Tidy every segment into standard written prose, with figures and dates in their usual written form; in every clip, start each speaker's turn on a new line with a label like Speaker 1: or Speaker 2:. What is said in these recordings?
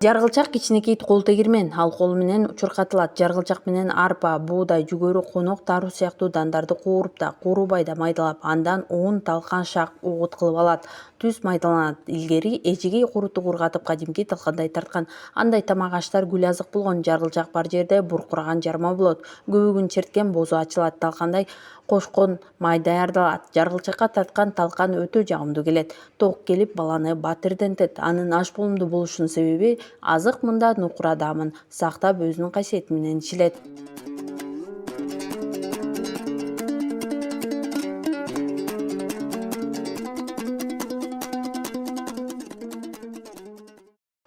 Speaker 1: Жаргылчак кичинекей кол тегирмен, ал кол менен чуркатылат. Жаргылчак менен арпа, буудай, жүгөрү, конок, тару сыяктуу дандарды кууруп да, куурубай да майдалап, андан un, талкан, шак, угут кылып алат. Түз майдаланат. Илгери эжегей курутуп ургатып кадимки талкандай тарткан. Андай тамак аштар гүл азык болгон. Жаргылчак бар жерде буркураган жарма болот. Көбүгүн черткен бозу ачылат. Талкандай кошкон май даярдалат. Жаргылчакка тарткан талкан өтө жагымдуу келет. Ток келип баланы батирдентет. Анын аш болумдуу болушунун себеби азык мында нукура даамын сактап өзүнүн касиети менен ичилет.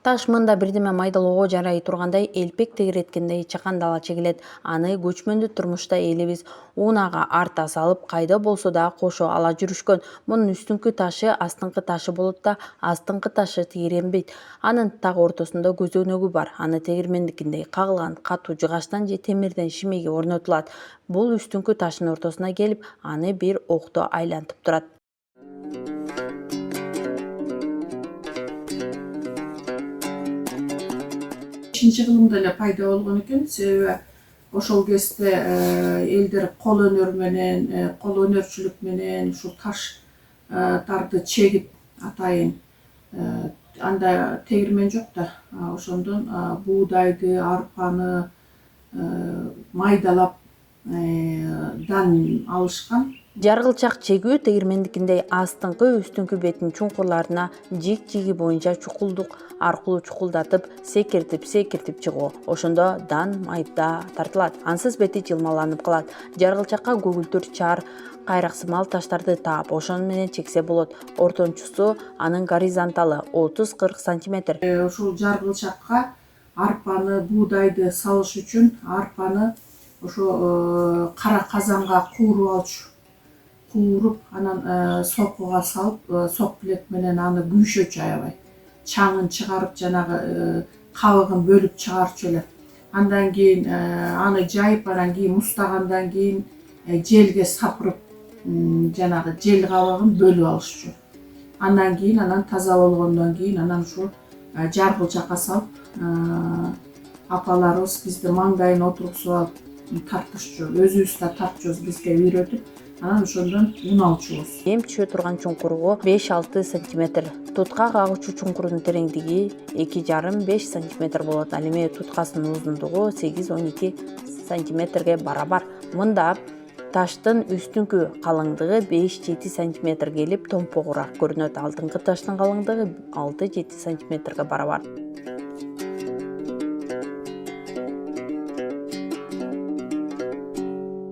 Speaker 1: Таш мында бирдеме майдалоого жарай тургандай элпек тегиреткендей чакандала чегилет. Аны көчмөндү турмушта элибиз унаага арта салып кайда болсо да кошо ала жүрүшкөн. Мунун үстүңкү ташы астыңкы ташы болот да, астыңкы ташы тегиренбейт. Анын так ортосунда көзөнөгү бар. Аны тегирмендикиндей кагылган катуу жыгачтан же темирден шимеге орнотулат. Бул үстүңкү таштын ортосуна келип, аны бир окто айлантып турат.
Speaker 2: 5-кылымда эле пайда болгон экен. Себеби ошол кезде элдер кол өнөр менен, кол өнөрчүлүк менен ушул таштарды чегип атайын анда тегирмен жок да. Ошондон буудайды, арпаны майдалап дан алышкан.
Speaker 1: Жаргылчак чегүү тегирмендикиндей астыңкы үстүңкү бетинин чуңкурларына жик-жиги боюнча чукулдук аркылуу чукулдатып, секиртип чыгуу. Ошондо дан майда тартылат. Ансыз бети жылмаланып калат. Жаргылчакка көгүлтүр, чар, кайраксымал таштарды таап, ошону менен чексе болот. Ортончусу анын горизонталы 30-40 сантиметр.
Speaker 2: Ушул жаргылчакка арпаны, буудайды салыш үчүн арпаны ошо кара казанга кууруп алчу. Кууруп, анан сокуга салып, сок билек менен аны күйшөчү аябай. Чаңын чыгарып, жанагы кабыгын бөлүп чыгарчу эле. Андан кийин аны жайып, анан кийин муздагандан кийин желге сапырып, жанагы жел кабыгын бөлүп алышчу. Андан кийин анан таза болгондон кийин анан ушул жаргылчакка салып, апаларыбыз бизди маңдайына отургузуп алып тартышчу. Өзүбүз да тартчубуз, бизге үйрөтүп, анан ошондон ун алчубуз.
Speaker 1: Эм түшө турган чуңкуру 5-6 сантиметр. Тутка кагуучу чуңкурдун тереңдиги 2,5 сантиметр болот. Ал эми туткасынын узундугу 8-12 сантиметрге барабар. Мында таштын үстүңкү калыңдыгы 5-7 сантиметр келип томпогураак көрүнөт. Алдыңкы таштын калыңдыгы 6-7 сантиметрге барабар.